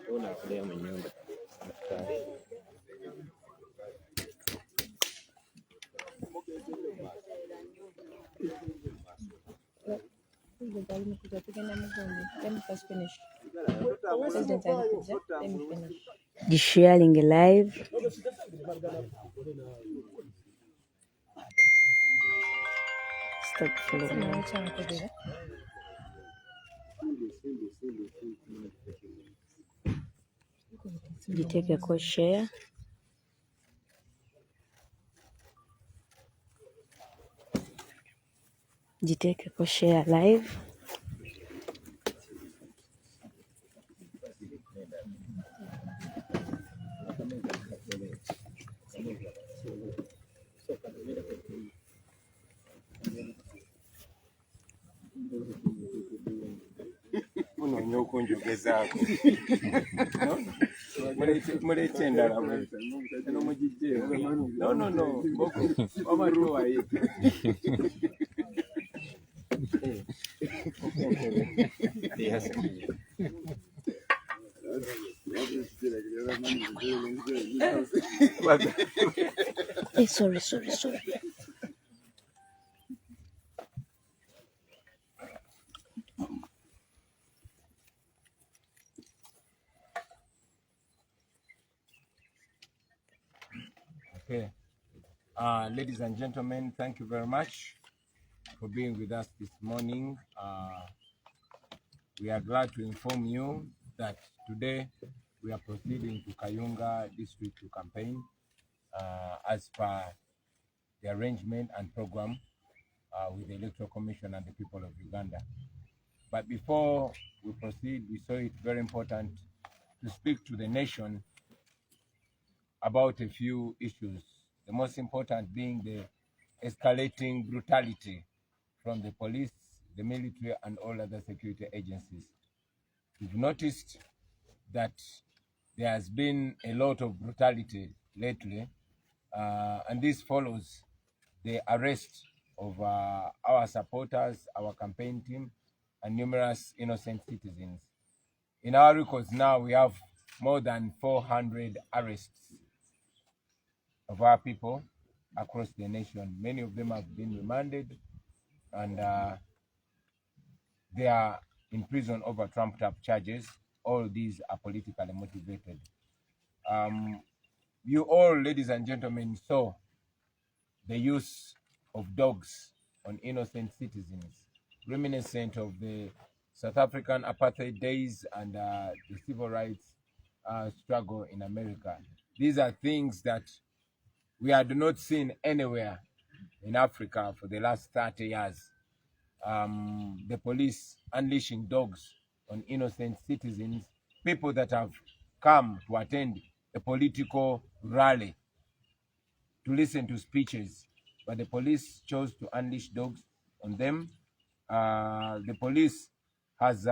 Una kulea mnyumba. Let me first finish. Let me finish. The sharing live. Stop following. You take a call share. You take a call share live. Unoonya okunjogezaako mulete endala eno mugijjeeko no wabadde wayita Hey, sorry. Okay. Ladies and gentlemen, thank you very much for being with us this morning. We are glad to inform you that today we are proceeding to Kayunga district to campaign as per the arrangement and program with the Electoral Commission and the people of Uganda. But before we proceed, we saw it very important to speak to the nation about a few issues. The most important being the escalating brutality from the police, the military, and all other security agencies. We've noticed that there has been a lot of brutality lately, and this follows the arrest of our supporters, our campaign team, and numerous innocent citizens. In our records now, we have more than 400 arrests of our people across the nation. Many of them have been remanded, and they are in prison over trumped up charges. All these are politically motivated. You all, ladies and gentlemen, saw the use of dogs on innocent citizens, reminiscent of the South African apartheid days and the civil rights struggle in America. These are things that we had not seen anywhere in Africa for the last 30 years. The police unleashing dogs on innocent citizens, people that have come to attend a political rally to listen to speeches, but the police chose to unleash dogs on them. The police has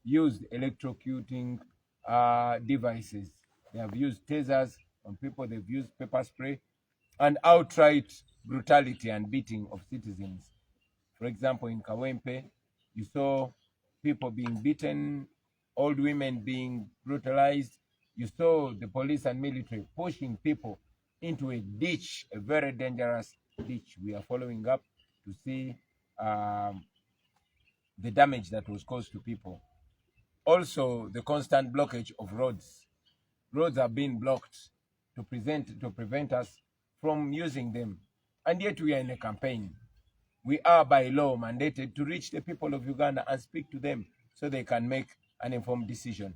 used electrocuting devices. They have used tasers on people, they've used pepper spray, and outright brutality and beating of citizens. For example, in Kawempe, you saw people being beaten, old women being brutalized. You saw the police and military pushing people into a ditch, a very dangerous ditch. We are following up to see the damage that was caused to people. Also, the constant blockage of roads. Roads are being blocked to prevent us from using them. And yet we are in a campaign. We are by law mandated to reach the people of Uganda and speak to them so they can make an informed decision.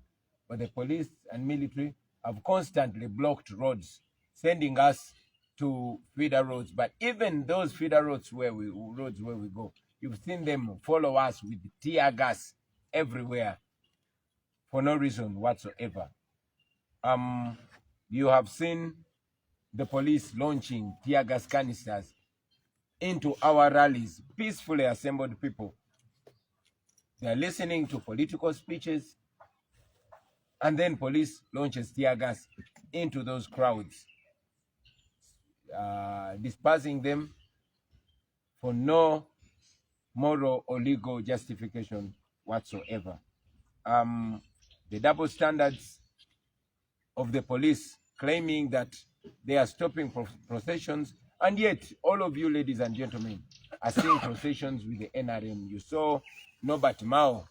But the police and military have constantly blocked roads, sending us to feeder roads. But even those feeder roads where we go, you've seen them follow us with tear gas everywhere for no reason whatsoever. You have seen the police launching tear gas canisters into our rallies, peacefully assembled people. They are listening to political speeches, and then police launches tear gas into those crowds, dispersing them for no moral or legal justification whatsoever. the double standards of the police, claiming that they are stopping processions, and yet all of you, ladies and gentlemen, are seeing processions with the NRM. You saw Norbert Mao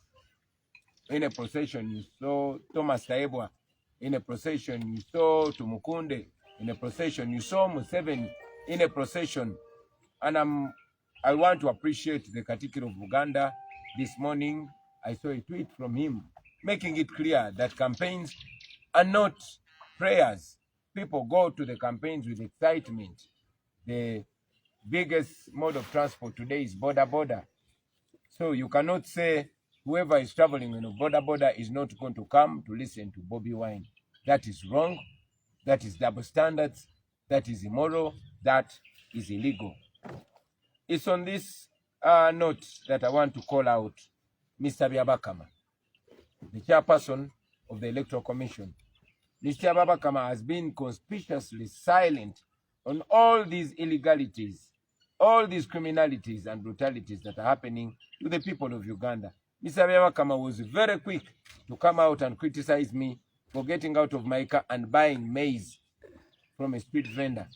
in a procession. You saw Thomas Taebwa in a procession. You saw Tumukunde in a procession. You saw Museveni in a procession. And I want to appreciate the Katikiro of Uganda. This morning, I saw a tweet from him making it clear that campaigns are not prayers. People go to the campaigns with excitement. The biggest mode of transport today is border. So you cannot say whoever is traveling on a border is not going to come to listen to Bobi Wine. That is wrong. That is double standards. That is immoral. That is illegal. It's on this note that I want to call out Mr. Byabakama, the chairperson of the Electoral Commission. Mr. Byabakama has been conspicuously silent on all these illegalities, all these criminalities and brutalities that are happening to the people of Uganda. Mr. Byabakama was very quick to come out and criticize me for getting out of my car and buying maize from a street vendor.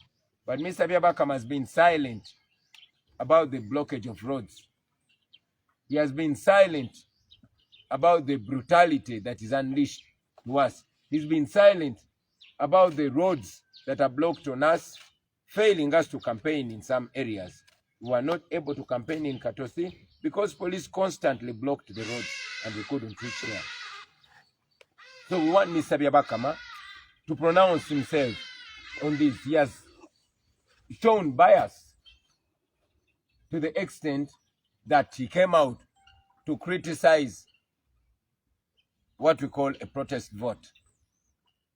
But Mr. Byabakama has been silent about the blockage of roads. He has been silent about the brutality that is unleashed to us. He's been silent about the roads that are blocked on us, failing us to campaign in some areas. We were not able to campaign in Katosi because police constantly blocked the roads and we couldn't reach there. So we want Mr. Byabakama to pronounce himself on this. He has shown bias to the extent that he came out to criticize what we call a protest vote.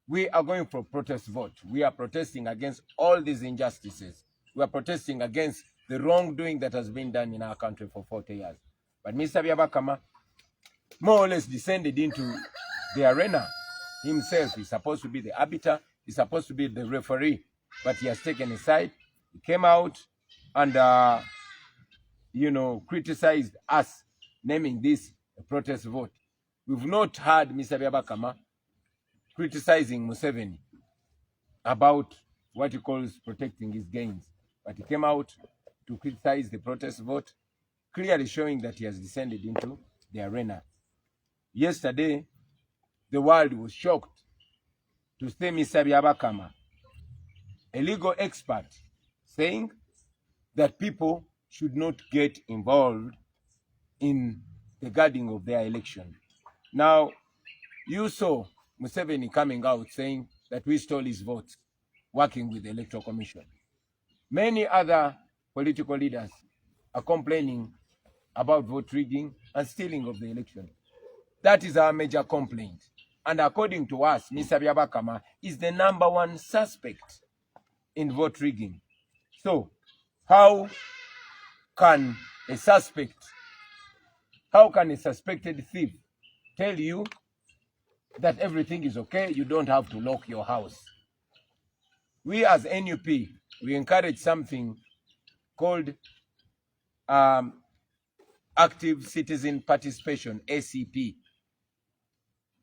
We are going for a protest vote. We are protesting against all these injustices. We are protesting against the wrongdoing that has been done in our country for 40 years. But Mr. Byabakama more or less descended into the arena himself. He's supposed to be the arbiter. He's supposed to be the referee. But he has taken a side. He came out and criticized us, naming this a protest vote. We've not heard Mr. Byabakama criticizing Museveni about what he calls protecting his gains. But he came out to criticize the protest vote, clearly showing that he has descended into the arena. Yesterday, the world was shocked to see Mr. Byabakama, a legal expert, saying that people should not get involved in the guarding of their election. Now, you saw Museveni coming out saying that we stole his votes, working with the Electoral Commission. Many other political leaders are complaining about vote rigging and stealing of the election. That is our major complaint. And according to us, Mr. Byabakama is the #1 suspect in vote rigging. So, how can a suspected thief tell you that everything is okay? You don't have to lock your house. We as NUP, we encourage something called active citizen participation, ACP.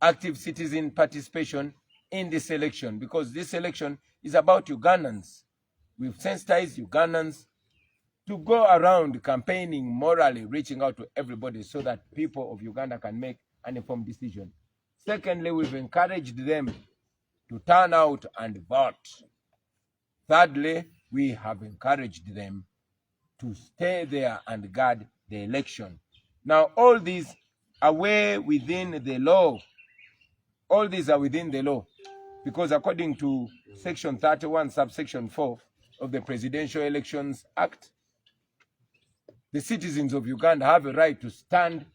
Active citizen participation in this election, because this election is about Ugandans. We've sensitized Ugandans to go around campaigning morally, reaching out to everybody so that people of Uganda can make an informed decision. Secondly, we've encouraged them to turn out and vote. Thirdly, we have encouraged them to stay there and guard the election. Now, all these are within the law. All these are within the law, because according to Section 31, subsection 4 of the Presidential Elections Act, the citizens of Uganda have a right to stand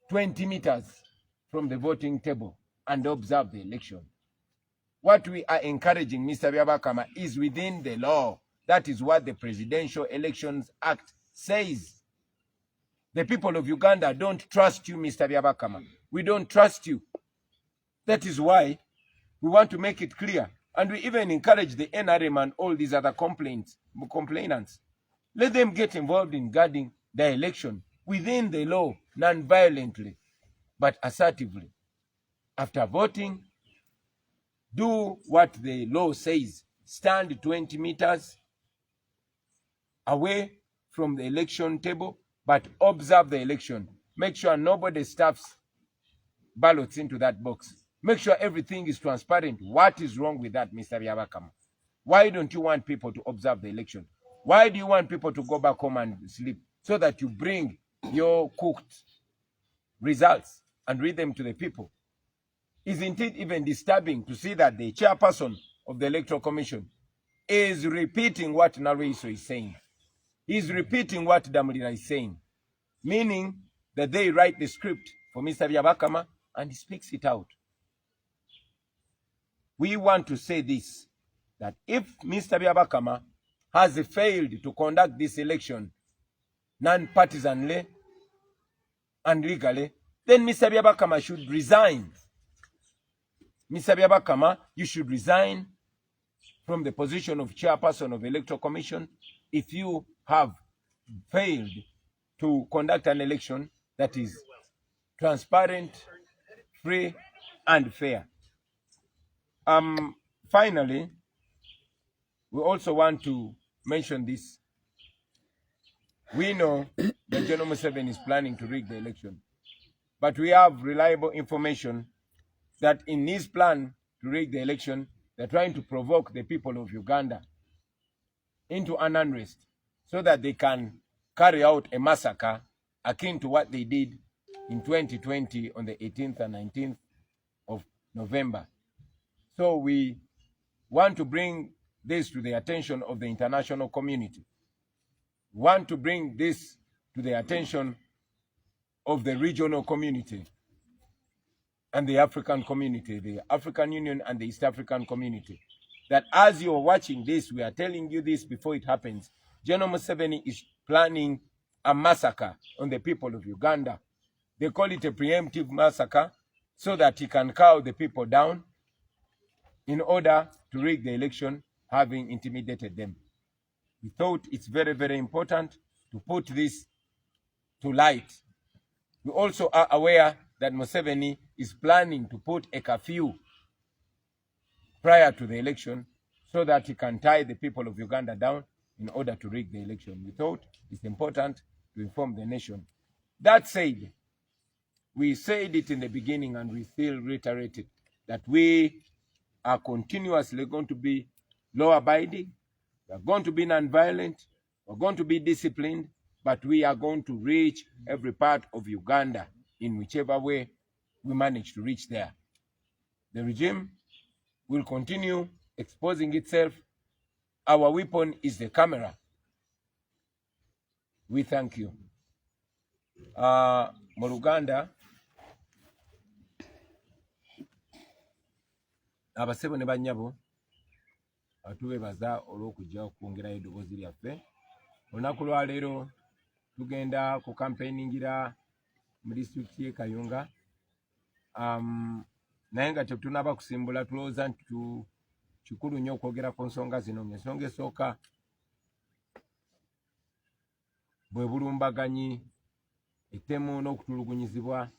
20 meters from the voting table and observe the election. What we are encouraging, Mr. Byabakama, is within the law. That is what the Presidential Elections Act says. The people of Uganda don't trust you, Mr. Byabakama. We don't trust you. That is why we want to make it clear. And we even encourage the NRM and all these other complainants. Let them get involved in guarding the election within the law, non-violently. but assertively. After voting, do what the law says. Stand 20 meters away from the election table, but observe the election. Make sure nobody stuffs ballots into that box. Make sure everything is transparent. What is wrong with that, Mr. Byabakama? Why don't you want people to observe the election? Why do you want people to go back home and sleep so that you bring your cooked results and read them to the people? Isn't it even disturbing to see that the chairperson of the Electoral Commission is repeating what Naruiso is saying? He's repeating what Damulira is saying, meaning that they write the script for Mr. Byabakama and he speaks it out. We want to say this, that if Mr. Byabakama has failed to conduct this election non-partisanly and legally, then Mr. Byabakama should resign. Mr. Byabakama, you should resign from the position of chairperson of the Electoral Commission if you have failed to conduct an election that is transparent, free, and fair. Finally, we also want to mention this. We know that General Museveni is planning to rig the election, but we have reliable information that in his plan to rig the election, they're trying to provoke the people of Uganda into an unrest so that they can carry out a massacre akin to what they did in 2020 on the 18th and 19th of November. So we want to bring this to the attention of the international community. We want to bring this to the attention of the regional community and the African community, the African Union and the East African community, that as you're watching this, we are telling you this before it happens. General Museveni is planning a massacre on the people of Uganda. They call it a preemptive massacre so that he can cow the people down in order to rig the election, having intimidated them. We thought it's very, very important to put this to light. We also are aware that Museveni is planning to put a curfew prior to the election so that he can tie the people of Uganda down in order to rig the election. We thought it's important to inform the nation. That said, we said it in the beginning and we still reiterate it, that we are continuously going to be law-abiding, we are going to be non-violent, we're going to be disciplined, but we are going to reach every part of Uganda in whichever way we manage to reach there. The regime will continue exposing itself. Our weapon is the camera. We thank you. Mu Luganda, abasebo ne banyabo atubebaza olw'okujja okwongerayo eddoboozi lyaffe. Olunaku lwa leero tugenda ku campaigningira mu disitulikiti y'e Kayunga. Naye nga tetunaba kusimbula, tulowooza nti kikulu nnyo okwogera ku nsonga zino. Ensonga esooka bwe bulumbaganyi, ettemu n'okutulugunyizibwa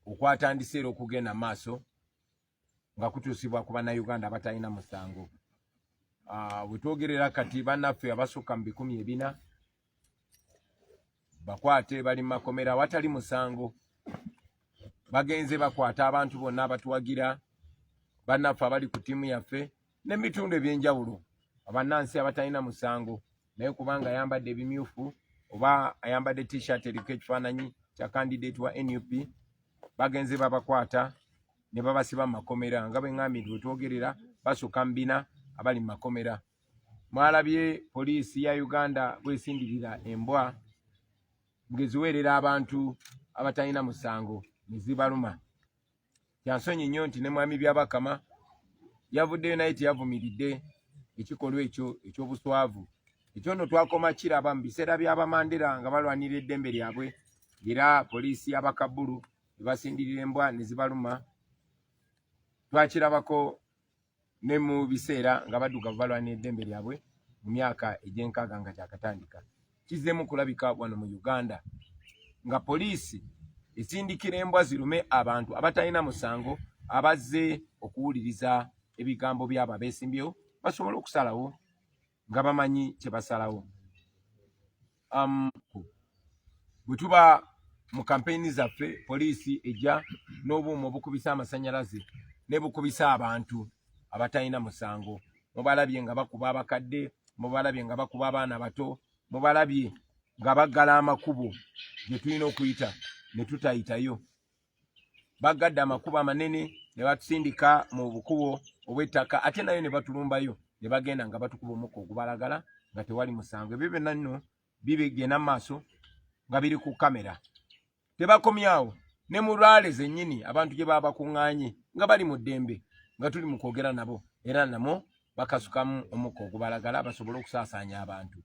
okwatandise era okugenda maaso nga kutuusibwa ku bannayuganda abatalina musango. Bwe twogerera kati bannaffe abasukka mu 400 bakwate bali mu makomera awatali musango. Bagenze bakwata abantu bonna abatuwagira, bannaffe abali ku ttiimu yaffe n'ebitundu ebyenjawulo, abannansi abatalina musango, naye kubanga ayambadde ebimyufu oba ayambadde t-shirt eriko ekifaananyi kya candidate wa NUP, bagenze babakwata ne babasiba mu makomera. Nga bwe ŋŋambye nti bwe twogerera basukka mu 400 abali mu makomera. Mwalabye poliisi ya Uganda bwesindirira embwa ngeziweerera abantu abatalina musango ne zibaluma. Kyansonyi nnyo nti ne mwami Byabakama yavuddeyo naye teyavumiridde ekikolwa ekyo eky'obuswavu. Ekyo nno twakoma kiraba mu biseera by'Abamandera nga balwanira eddembe lyabwe, era poliisi y'Abakabulu ebasindirira embwa ne zibaluma. Twakirabako ne mu biseera nga baddugavu balwanira eddembe lyabwe mu myaka egy'enkaaga nga kyakatandika. Kizzemu kulabika wano mu Uganda nga poliisi esindikira embwa zirume abantu abatalina musango abazze okuwuliriza ebigambo by'abo abeesimbyewo basobola okusalawo nga bamanyi kye basalawo. Bwe tuba mu kampeyini zaffe poliisi ejja n'obuuma obukubisa amasanyalaze ne bukubisa abantu abatalina musango. Mubalabye nga bakuba abakadde, mubalabye nga bakuba abaana bato, mubalabye nga baggala amakubo gye tulina okuyita ne tutayitayo. Bagadde amakubo amanene ne batusindika mu bukubo obw'ettaka ate nayo ne batulumbayo ne bagenda nga batukuba omukka ogubalagala nga tewali musango. Ebyo byonna nno bibigenda mu maaso nga biri ku kamera. Tebakomyawo ne mu lwale zennyini abantu gye baba bakuŋŋaanye nga bali mu ddembe nga tuli mu kwogera nabo era namo bakasukamu omukka ogubalagala basobole okusaasaanya abantu.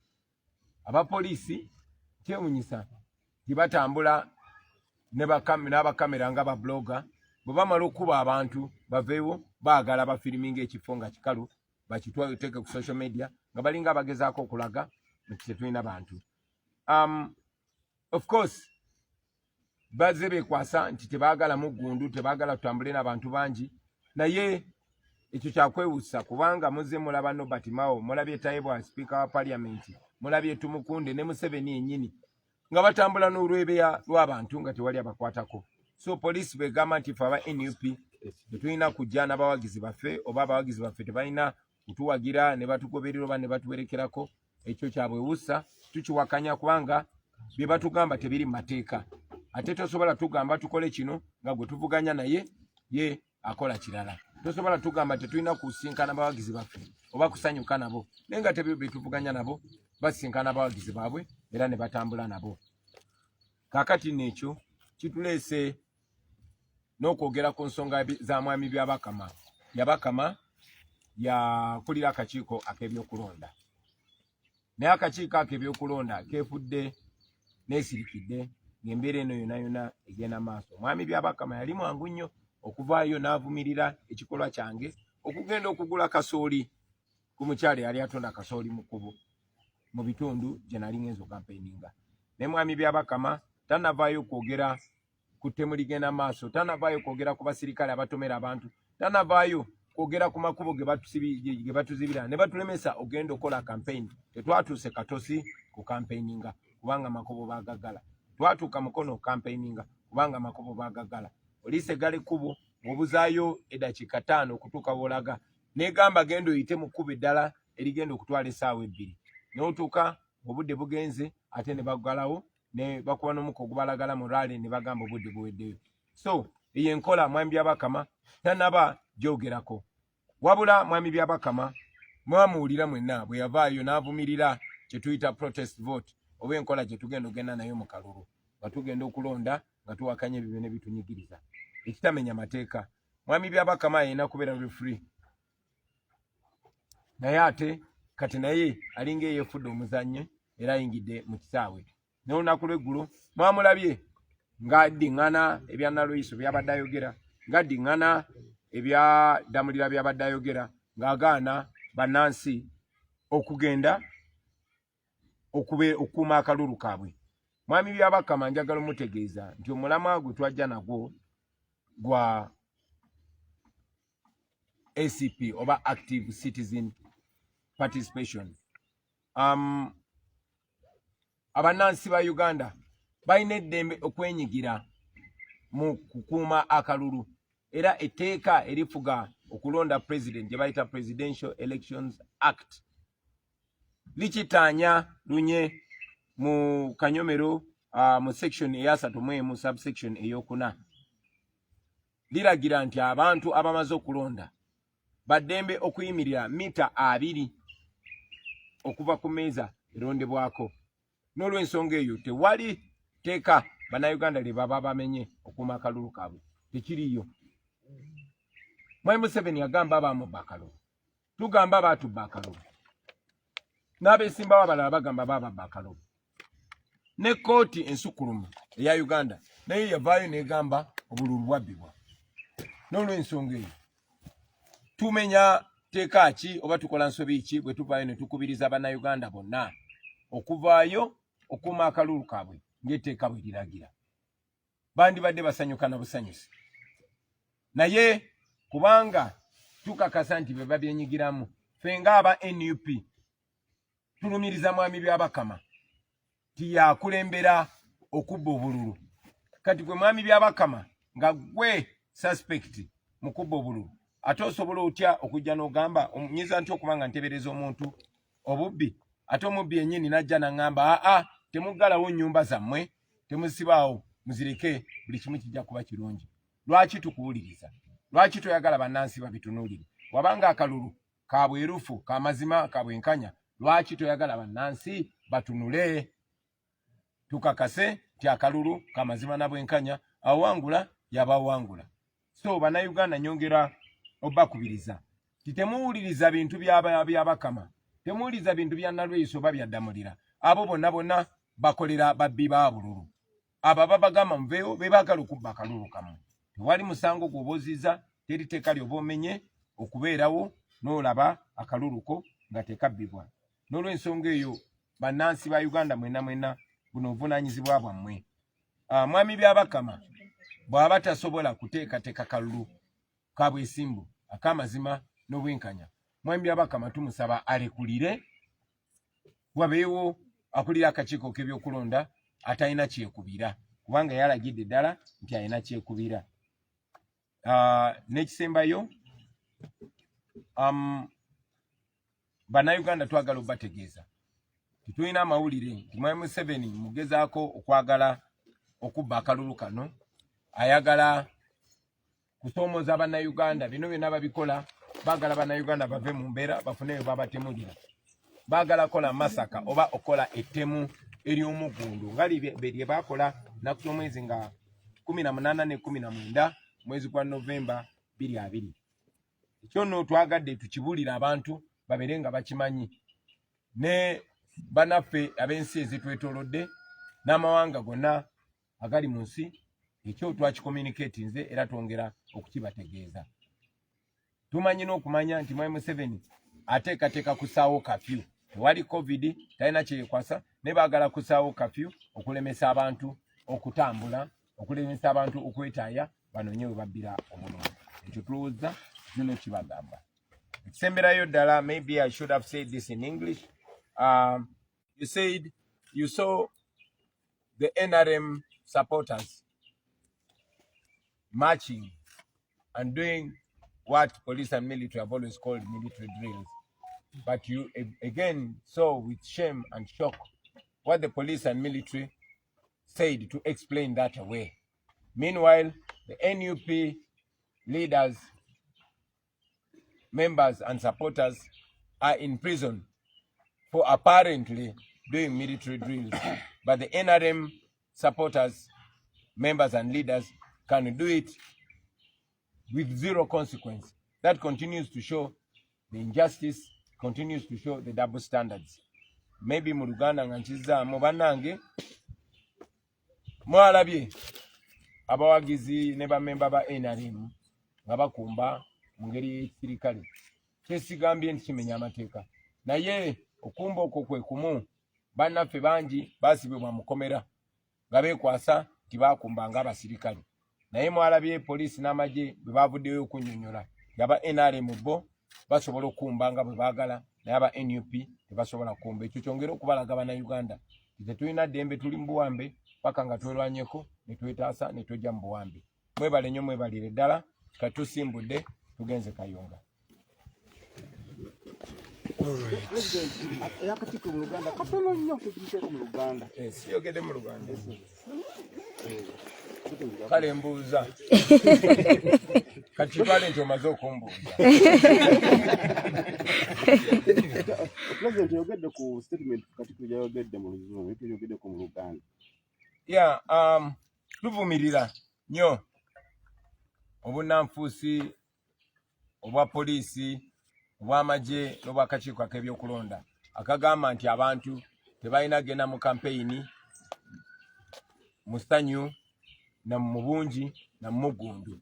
Abapoliisi kyewunyisa tibatambula n'abakamera nga babloga bwe bamala okuba abantu baveewo baagala bafiriminga ekifo nga kikalu bakiteeke ku social media nga balinga abagezaako okulaga nti tetulina bantu. Of course bazze beekwasa nti tebaagala muggundu, tebaagala tutambule n'abantu bangi, naye ekyo kyakwewusa kubanga muzze mulaba Nobert Mao, mulabye Taibwa Speaker wa Parliament, mulabye Tumukunde ne Museveni yennyini nga batambula n'olwebeya lw'abantu nga tewali abakwatako. So poliisi begamba nti fe aba NUP tetulina kujja n'abawagizi baffe oba abawagizi baffe tebalina kutuwagira ne batugoberera oba ne batuwerekerako. Ekyo kyabwewusa tukiwakanya kubanga bye batugamba tebiri mu mateeka. Ate tosobola tugamba tukole kino nga gwe tuvuganya naye ye akola kirala. Tosobola tugamba tetulina kusinkana abawagizi baffe oba kusanyuka nabo naye nga tebyo bye tuvuganya nabo basinkana abawagizi baabwe era ne batambula nabo. Kaakati n'ekyo kituleese n'okwogera ku nsonga za mwami by'Abakama. Yabakama yakulira akakiiko ak'ebyokulonda. Naye akakiiko ak'ebyokulonda keefudde neesirikidde ng'embeera eno yonna yonna egenda maaso. Mwami by'Abakama yali mwangu nnyo okuvaayo n'avumirira ekikolwa kyange okugenda okugula kasooli ku mukyala yali atonda kasooli mu kkubo mu bitundu gye nali ngenza okampeyinga. Ne mwami by'Abakama tanavaayo kwogera ku ttemu ligenda maaso, tanavaayo kwogera ku basirikale abatomera abantu, tanavaayo kwogera ku makubo ge batuzibira ne batulemesa ogenda okola kampeyini. Tetwatuuse katosi ku kampeyininga kubanga amakubo baagagala, twatuuka mukono kampeyininga kubanga amakubo baagagala. Poliisi egala ekkubo ng'obuzaayo eddakiika 5 okutuuka w'olaga n'egamba genda oyite mu kkubo eddala erigenda okutwala essaawa 2. N'otuuka obudde bugenze ate ne baggalawo ne bakuba n'omukka ogubalagala mu lwale ne bagamba obudde buweddeyo. So eyo enkola mwami by'Abakama tanaba gyogerako. Wabula mwami by'Abakama mwamuwulira mwenna bwe yavaayo n'avumirira kye tuyita protest vote oba enkola gye tugenda ogenda nayo mu kalulu nga tugenda okulonda nga tuwakanya ebyo ne bitunyigiriza ekitamenya mateeka. Mwami by'Abakama alina kubeera referee, naye ate kati naye alinga eyeefudde omuzannyo era ayingidde mu kisaawe. N'olunaku lw'eggulo mwamulabye ng'addiŋŋana ebya Naloyiso byabadde ayogera, ng'addiŋŋana ebya Damulira byabadde ayogera, ng'agaana bannansi okugenda okukuuma akalulu kaabwe. Mwami by'Abakama njagala omutegeeza nti omulamwa gwe twajja nagwo gwa ACP oba Active Citizen Participation. Abannansi ba Uganda balina eddembe okwenyigira mu kukuuma akalulu era etteeka erifuga okulonda president gye bayita Presidential Elections Act likitaanya lunye mu kanyomero mu section eya 3 mu subsection ey'okuna. Liragira nti abantu abamaze okulonda baddembe okuyimirira mita 2 okuva ku meeza erondebwako. N'olw'ensonga eyo tewali teeka bannayuganda lye baba bamenye okuuma akalulu kaabwe, tekiriyo. Mwami Museveni agamba abamubba akalulu, tugamba baatubba akalulu, n'abeesimbawo abalala bagamba bababba akalulu. Ne kkooti ensukulumu eya Uganda naye yavaayo n'egamba obululu bwabbibwa. N'olw'ensonga eyo tumenya teeka ki oba tukola nsobi ki bwe tuvaayo ne tukubiriza bannayuganda bonna okuvaayo okuuma akalulu kaabwe ng'etteeka bwe liragira. bandi badde basanyuka na busanyusi naye kubanga tukakasa nti be babyenyigiramu fenga aba NUP tulumiriza mwami byabakama tiyakulembera okubba obululu kati gwe mwami byabakama nga gwe suspect mukubba obululu ate osobola otya okujja n'ogamba omunyiza nti okubanga ntebereza omuntu obubbi ate omubbi yennyini najja n'aŋŋamba temuggalawo nnyumba zammwe temuzisibaawo muzireke buli kimu kijja kuba kirungi lwaki tukuwuliriza lwaki toyagala bannansi babitunuulire wabanga akalulu ka bwerufu ka mazima ka bwenkanya lwaki toyagala bannansi batunule tukakase ti akalulu ka mazima na bwenkanya awangula yabawangula so bannayuganda nyongera obakubiriza titemuwuliriza bintu byabakama temuwuliriza bintu bya Nalweyiso oba byaddamulira abo bonna bakolera babbi ba bululu abo babagamba muveewo be baagala okubba akalulu kamu tewali musango gw'oboziza teri teeka ly'oba omenye okubeerawo n'olaba akaluluko nga tekabbibwa n'olw'ensonga eyo bannansi ba Uganda mwena buno obuvunaanyizibwa bwammwe mwami byabakama bw'aba tasobola kuteekateeka kalulu ka bwesimbu ak'amazima n'obwenkanya mwami byabakama tumusaba alekulire wabeewo akulira akakiiko k'ebyokulonda atalina kyekubira kubanga yalagidde ddala nti alina kyekubira n'ekisembayo bannayuganda twagala obategeeza titulina amawulire nti mwami Museveni mugezaako okwagala okubba akalulu kano ayagala kusoomooza bannayuganda bino byonna babikola baagala bannayuganda bave mu mbeera bafuneyo babatemulira baagala kola masaka oba okola ettemu ery'omugundu nga lye baakola naku y'omwezi nga 18 ne 19 mwezi gwa Novemba 2020 ekyo nno twagadde tukibulira abantu babeere nga bakimanyi ne banaffe ab'ensi ezitwetoolodde n'amawanga gonna agali mu nsi ekyo twakikomuniketinze era twongera okukibategeeza tumanyi n'okumanya nti mwami Museveni ateekateeka kusaawo kafyu tewali covid talina kyeyekwasa ne baagala kusaawo kafyu okulemesa abantu okutambula okulemesa abantu okwetaaya banonye we babbira omulungu ekyo tulowooza kino kibagamba ekisemberayo ddala maybe I should have said this in English. You said you saw the NRM supporters marching and doing what police and military have always called military drills. But you again saw with shame and shock what the police and military said to explain that away. Meanwhile, the NUP leaders, members and supporters are in prison for apparently doing military drills. But the NRM supporters, members and leaders can do it with zero consequence. That continues to show the injustice, continues to show the double standards. Maybe mu Luganda nga nkizaamu bannange mwalabye abawagizi ne bamemba ba NRM nga bakumba mu ngeri y'ekisirikale kyesigambye nti kimenya amateeka naye okumba okwo kwe kumu bannaffe bangi baasibibwa mukomera nga beekwasa tibakumba ng'abasirikale naye mwalabye poliisi n'amagye bwe baavuddeyo okunnyonnyola ng'aba NRM bo basobola okumba nga bwe baagala naye aba NUP tebasobola kumba. Ekyo kyongera okubalaga bannayuganda tetulina ddembe, tuli mu buwambe paka nga twerwanyeko ne twetaasa ne tojja mu buwambe. Mwebale nnyo, mwebalire ddala, katusimbudde tugenze Kayunga. Yakatiko mu Luganda katono nnyo tekiteko mu Luganda. Siyogedde mu Luganda. Kale mbuuza. Kati twale nti omaze okumbuuza. President yogedde ku statement kati yogedde mu Luzungu, yogedde ku mu Luganda. Yeah, tuvumirira nnyo obunanfuusi obwa poliisi obw'amagye n'obwakakiiko ak'ebyokulonda akagamba nti abantu tebalina genda mu kampeyini mu ssanyu na mu bungi na mu mugundu.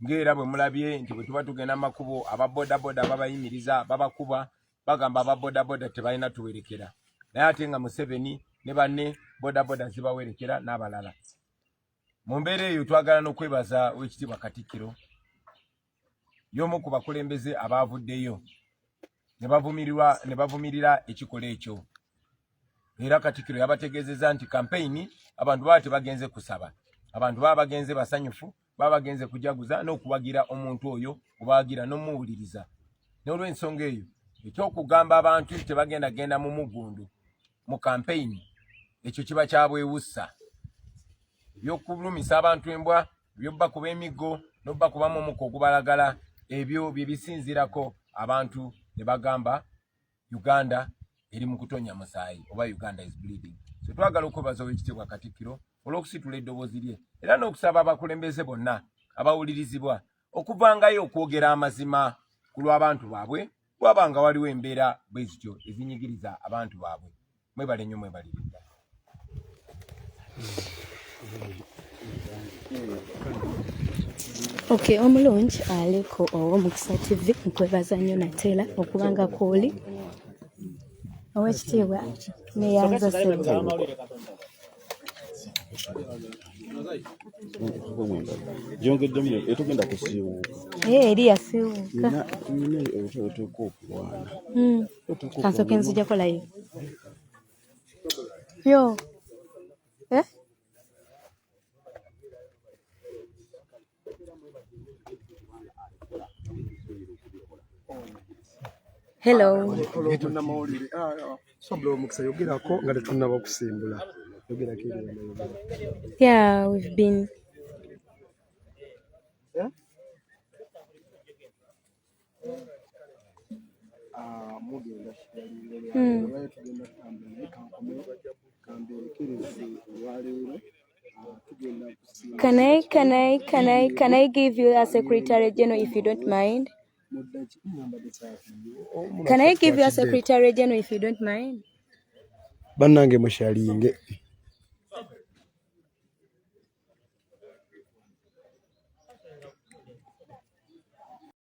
Ng'era bwe mulabye nti bwe tuba tugenda mu makubo ababodaboda babayimiriza babakuba bagamba ababodaboda tebalina tuwerekera, naye ate nga Museveni ne banne bodaboda zibawerekera n'abalala. Mu mbeera eyo twagala n'okwebaza Oweekitiibwa Katikkiro y'omu ku bakulembeze abaavuddeyo ne bavumirira ekikolwa ekyo. Era Katikkiro yabategeezezza nti kampeyini abantu baba tebagenze kusaba, abantu baba bagenze basanyufu, baba bagenze kujaguza n'okuwagira omuntu oyo obawagira n'omuwuliriza. N'olw'ensonga eyo ekyokugamba abantu tebagenda mu muggundu mu kampeyini, ekyo kiba kyabwewussa. Ebyokulumisa abantu embwa, ebyobbakuba emiggo n'obbakubamu omukka ogubalagala, ebyo bye bisinzirako abantu ne bagamba Uganda eri mu kutonya musaayi oba Uganda is bleeding. So twagala okwebaza Oweekitiibwa Katikkiro olw'okusitula eddoboozi lye era n'okusaba abakulembeze bonna abawulirizibwa okuvangayo okwogera amazima ku lw'abantu baabwe bw'aba nga waliwo embeera bwe zityo ezinyigiriza abantu baabwe. Mwebale nnyo, mwebaliridda. Okay, omulungi aliko Omukisa TV nkwebaza nnyo Natela okubanga kwoli. Oweekitiibwa neyanza Ssebbeeyi. Gyongeddemu etugenda kusiiwuuka. Eri yasiiwuuka. Tulina oteeka okulwana. Kansooke nzijjako live. Yo. Hello. Yeah, we've been. Can I give you a Secretary General if you don't mind? Can I give you a Secretary General if you don't mind? Bannange mushalinge.